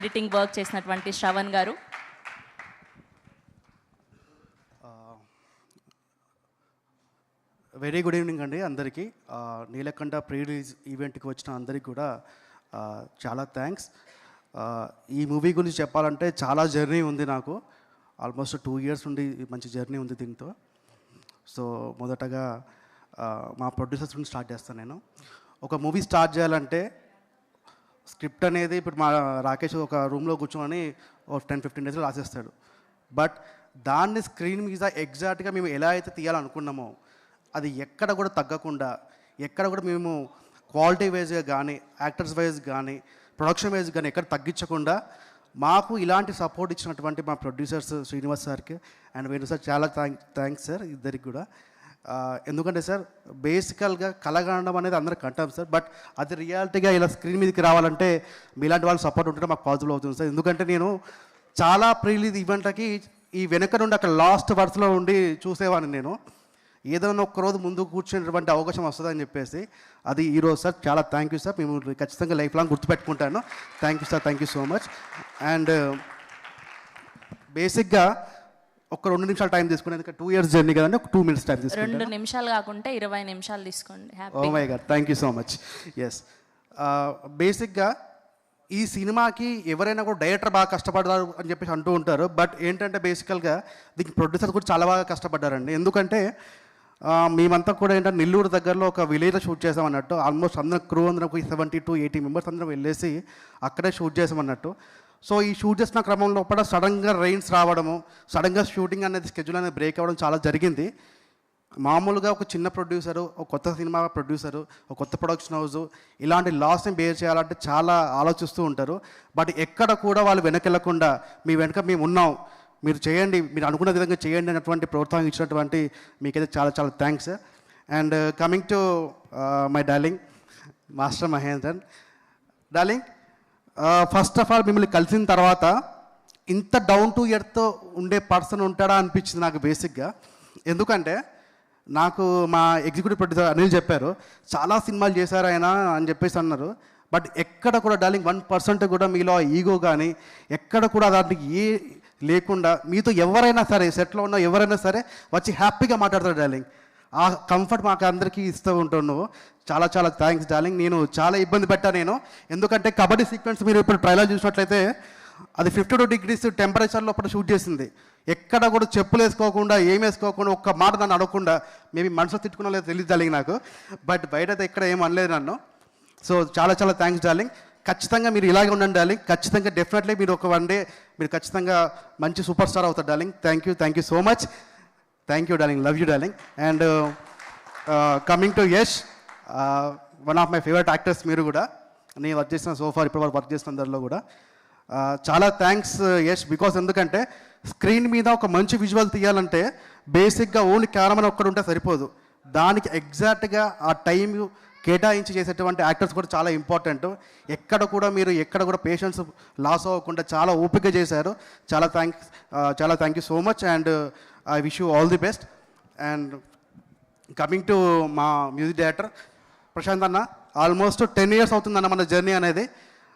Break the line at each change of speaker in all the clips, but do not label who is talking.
Editing work చేసినటువంటి శ్రవణ్ గారు.
Very good evening అండి అందరికీ. నీలకంఠ ప్రీ రిలీజ్ ఈవెంట్కి వచ్చిన అందరికీ కూడా చాలా థ్యాంక్స్. ఈ మూవీ గురించి చెప్పాలంటే చాలా జర్నీ ఉంది నాకు. ఆల్మోస్ట్ 2 years నుండి మంచి జర్నీ ఉంది దీంతో. సో మొదటగా మా ప్రొడ్యూసర్స్ నుండి స్టార్ట్ చేస్తాను. నేను ఒక మూవీ స్టార్ట్ చేయాలంటే స్క్రిప్ట్ అనేది ఇప్పుడు మా రాకేష్ ఒక రూమ్లో కూర్చొని 10-15 days రాసేస్తాడు. బట్ దాన్ని స్క్రీన్ మీద ఎగ్జాక్ట్గా మేము ఎలా అయితే తీయాలనుకున్నామో అది ఎక్కడ కూడా తగ్గకుండా, ఎక్కడ కూడా మేము క్వాలిటీ వైజ్గా కానీ, యాక్టర్స్ వైజ్ కానీ, ప్రొడక్షన్ వైజ్ కానీ ఎక్కడ తగ్గించకుండా మాకు ఇలాంటి సపోర్ట్ ఇచ్చినటువంటి మా ప్రొడ్యూసర్స్ శ్రీనివాస్ సార్కి అండ్ వేణు సార్ చాలా థ్యాంక్స్ సార్ ఇద్దరికి కూడా. ఎందుకంటే సార్ బేసికల్గా కలగడం అనేది అందరికి అంటాం సార్, బట్ అది రియాలిటీగా ఇలా స్క్రీన్ మీదకి రావాలంటే మీలాంటి వాళ్ళు సపోర్ట్ ఉంటే మాకు పాజిబుల్ అవుతుంది సార్. ఎందుకంటే నేను చాలా ప్రీ రిలీజ్ ఈవెంట్లకి ఈ వెనక నుండి అక్కడ లాస్ట్ వరుసలో ఉండి చూసేవాడిని. నేను ఏదైనా ఒక్కరోజు ముందు కూర్చునేటువంటి అవకాశం వస్తుందని చెప్పేసి అది ఈరోజు సార్ చాలా థ్యాంక్ యూ సార్. మేము ఖచ్చితంగా లైఫ్ లాంగ్ గుర్తుపెట్టుకుంటాను. Thank you sir, thank you so much. And బేసిక్గా ఒక 2 నిమిషాలు టైం తీసుకుని, ఎందుకంటే 2 years జర్నీ కదండి, ఒక 2 minutes టైం తీసుకుంటాను.
2 నిమిషాలు కాకుండా 20 నిమిషాలు తీసుకోండి.
Oh my God, thank you so much. Yes, బేసిక్గా ఈ సినిమాకి ఎవరైనా కూడా డైరెక్టర్ బాగా కష్టపడ్డారు అని చెప్పేసి అంటూ ఉంటారు. బట్ ఏంటంటే బేసికల్గా దీనికి ప్రొడ్యూసర్ కూడా చాలా బాగా కష్టపడ్డారండి. ఎందుకంటే మేమంతా కూడా ఏంటంటే నెల్లూరు దగ్గరలో ఒక విలేజ్లో షూట్ చేసామన్నట్టు. ఆల్మోస్ట్ అందరం క్రూ అందరం 70 to 80 members అందరం వెళ్ళేసి అక్కడే షూట్ చేసామన్నట్టు. సో ఈ షూట్ చేసిన క్రమంలో కూడా సడన్గా రెయిన్స్ రావడము, సడన్గా షూటింగ్ అనేది స్కెడ్యూల్ అనేది బ్రేక్ అవ్వడం చాలా జరిగింది. మామూలుగా ఒక చిన్న ప్రొడ్యూసరు, ఒక కొత్త సినిమా ప్రొడ్యూసరు, ఒక కొత్త ప్రొడక్షన్ హౌస్ ఇలాంటి లాస్ని బేర్ చేయాలంటే చాలా ఆలోచిస్తూ ఉంటారు. బట్ ఎక్కడ కూడా వాళ్ళు వెనకెళ్ళకుండా మీ వెనక మేము ఉన్నాం, మీరు చేయండి, మీరు అనుకున్న విధంగా చేయండి అన్నటువంటి ప్రోత్సాహం ఇచ్చినటువంటి మీకైతే చాలా చాలా thanks. And coming to my darling master Mahendran. Darling, first of all మిమ్మల్ని కలిసిన తర్వాత ఇంత డౌన్ టు ఎర్త్ ఉండే పర్సన్ ఉంటాడా అనిపించింది నాకు బేసిక్గా. ఎందుకంటే నాకు మా ఎగ్జిక్యూటివ్ ప్రొడ్యూసర్ అనిల్ చెప్పారు చాలా సినిమాలు చేశారు ఆయన అని చెప్పేసి అన్నారు. బట్ ఎక్కడ కూడా డార్లింగ్ 1% కూడా మీలో ఈగో కానీ ఎక్కడ కూడా దానికి ఏ లేకుండా మీతో ఎవరైనా సరే సెట్లో ఉన్న ఎవరైనా సరే వచ్చి హ్యాపీగా మాట్లాడతారు డార్లింగ్. ఆ కంఫర్ట్ మాకు అందరికీ ఇస్తూ ఉంటావు నువ్వు. చాలా చాలా థ్యాంక్స్ డార్లింగ్. నేను చాలా ఇబ్బంది పెట్టాను నేను, ఎందుకంటే కబడ్డీ సీక్వెన్స్ మీరు ఇప్పుడు ట్రైలర్ చూసినట్లయితే అది 52 degrees టెంపరేచర్ లోపల షూట్ చేసింది. ఎక్కడ కూడా చెప్పులు వేసుకోకుండా ఏం వేసుకోకుండా ఒక్క మాట నన్ను అడగకుండా, మేబీ మనసులో తిట్టుకున్నా లేదో తెలియదు డార్లింగ్ నాకు, బట్ బయట అయితే ఎక్కడ ఏం అనలేదు నన్ను. సో చాలా చాలా థ్యాంక్స్ డార్లింగ్. ఖచ్చితంగా మీరు ఇలాగే ఉండండి డార్లింగ్. ఖచ్చితంగా డెఫినెట్లీ మీరు ఒక 1 day మీరు ఖచ్చితంగా మంచి సూపర్ స్టార్ అవుతారు darling. Thank you so much. Thank you darling, love you darling. And coming to Yash, one of my favourite actors మీరు కూడా. నేను వర్క్ చేసిన సోఫార్ ఇప్పుడు వర్క్ చేసిన అందరిలో కూడా చాలా థ్యాంక్స్ యష్. బికాస్ ఎందుకంటే స్క్రీన్ మీద ఒక మంచి విజువల్ తీయాలంటే బేసిక్గా ఓన్లీ కెమెరామెన్ ఒక్కడు ఉంటే సరిపోదు. దానికి ఎగ్జాక్ట్గా ఆ టైం కేటాయించి చేసేటువంటి యాక్టర్స్ కూడా చాలా ఇంపార్టెంట్. ఎక్కడ కూడా పేషెన్స్ లాస్ అవ్వకుండా చాలా ఓపిక చేశారు. చాలా thank you so much. And I wish you all the best. And coming to మా మ్యూజిక్ డైరెక్టర్ ప్రశాంత్ అన్న, ఆల్మోస్ట్ 10 years అవుతుందన్న మన జర్నీ అనేది.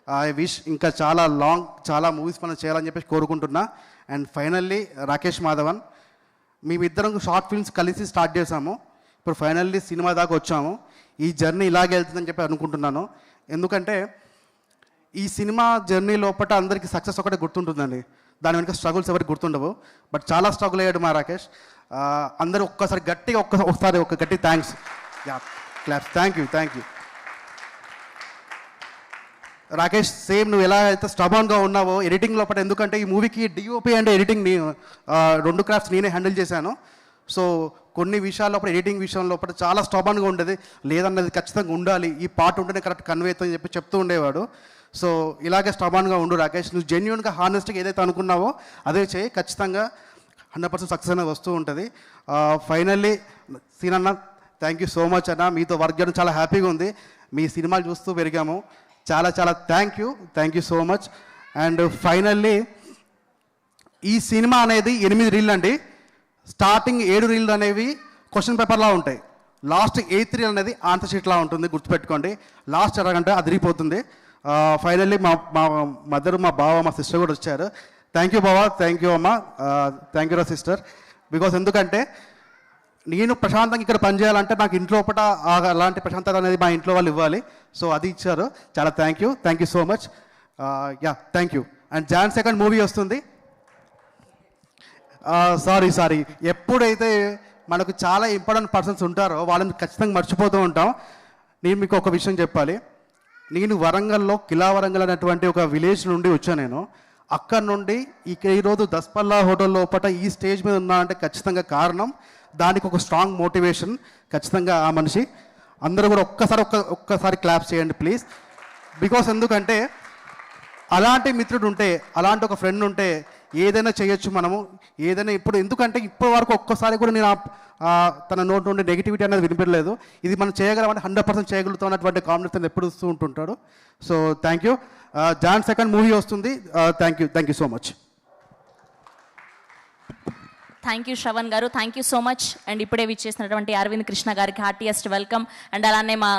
ఐ విష్ ఇంకా చాలా మూవీస్ మనం చేయాలని చెప్పేసి కోరుకుంటున్నా. అండ్ ఫైనల్లీ రాకేష్ మాధవన్, మేమిద్దరం షార్ట్ ఫిల్మ్స్ కలిసి స్టార్ట్ చేసాము. ఇప్పుడు ఫైనల్లీ సినిమా దాకా వచ్చాము. ఈ జర్నీ ఇలాగే వెళ్తుందని చెప్పి అనుకుంటున్నాను. ఎందుకంటే ఈ సినిమా జర్నీ లోపల అందరికీ సక్సెస్ ఒకటే గుర్తుంటుందండి, దాని వెనుక స్ట్రగుల్స్ ఎవరికి గుర్తుండవు. బట్ చాలా స్ట్రగుల్ అయ్యాడు మా రాకేష్. అందరూ ఒక్కసారి గట్టిగా ఒక గట్టి thanks. Yeah, claps. Thank you Rakesh. Same నువ్వు ఎలా అయితే స్టబర్న్గా ఉన్నావో ఎడిటింగ్ లోపల, ఎందుకంటే ఈ మూవీకి డిఓపి అండ్ ఎడిటింగ్ 2 crafts నేనే హ్యాండిల్ చేశాను. సో కొన్ని విషయాల లోపల ఎడిటింగ్ విషయం లోపల చాలా స్టబర్న్గా ఉండేది, లేదన్నది ఖచ్చితంగా ఉండాలి, ఈ పార్ట్ ఉంటేనే కరెక్ట్ కన్వే అవుతుందని చెప్పి చెప్తూ ఉండేవాడు. సో ఇలాగే స్టబర్న్గా ఉండు రాకేష్. నువ్వు జెన్యున్గా హానెస్ట్గా ఏదైతే అనుకున్నావో అదే చేయి, ఖచ్చితంగా 100% సక్సెస్ అనేది వస్తూ ఉంటుంది. ఫైనల్లీ సీన్ అన్న, థ్యాంక్ యూ సో మచ్ అన్న. మీతో వర్క్ చేయడం చాలా హ్యాపీగా ఉంది. మీ సినిమాలు చూస్తూ పెరిగాము. చాలా thank you so much. And finally ఈ సినిమా అనేది 8 రీళ్ళు అండి. స్టార్టింగ్ 7 రీళ్ళు అనేవి క్వశ్చన్ పేపర్లా ఉంటాయి. లాస్ట్ 8th reel అనేది ఆన్సర్ షీట్లా ఉంటుంది, గుర్తుపెట్టుకోండి. లాస్ట్ అరగంట అదిరిపోతుంది. ఫైనల్లీ మా మదర్, మా బావ, మా సిస్టర్ కూడా వచ్చారు. థ్యాంక్ యూ బావ, థ్యాంక్ యూ అమ్మ, థ్యాంక్ యూ రా సిస్టర్. బికాస్ ఎందుకంటే నేను ప్రశాంతంగా ఇక్కడ పనిచేయాలంటే నాకు ఇంట్లో ఒకట అలాంటి ప్రశాంతత అనేది మా ఇంట్లో వాళ్ళు ఇవ్వాలి. సో అది ఇచ్చారు. చాలా thank you so much. Yeah thank you. And John 2 movie వస్తుంది. సారీ ఎప్పుడైతే మనకు చాలా ఇంపార్టెంట్ పర్సన్స్ ఉంటారో వాళ్ళని ఖచ్చితంగా మర్చిపోతూ ఉంటాం. నేను మీకు ఒక విషయం చెప్పాలి. నేను వరంగల్లో కిలా వరంగల్ అనేటువంటి ఒక విలేజ్ నుండి వచ్చాను. నేను అక్కడ నుండి ఈరోజు దస్పల్లా హోటల్ లోపల ఈ స్టేజ్ మీద ఉన్నా అంటే ఖచ్చితంగా కారణం, దానికి ఒక స్ట్రాంగ్ మోటివేషన్ ఖచ్చితంగా ఆ మనిషి. అందరూ కూడా ఒక్కసారి క్లాప్స్ చేయండి ప్లీజ్. బికాస్ ఎందుకంటే అలాంటి మిత్రుడు ఉంటే, అలాంటి ఒక ఫ్రెండ్ ఉంటే ఏదైనా చేయొచ్చు మనము, ఏదైనా. ఎందుకంటే ఇప్పటి వరకు ఒక్కసారి కూడా నేను తన నోటి నుండి నెగిటివిటీ అనేది వినిపించలేదు. ఇది మనం చేయగలమంటే 100% చేయగలుగుతాం అన్నటువంటి కాన్ఫిడెన్స్ ఎప్పుడు ఇస్తూ ఉంటుంటాడు. So thank you. John 2 movie వస్తుంది. Thank you so much.
Thank you Shravan garu, thank you so much. And ఇప్పుడే విచ్చేసినటువంటి అరవింద్ కృష్ణ గారికి హార్టియెస్ట్ వెల్కమ్. అండ్ అలానే మా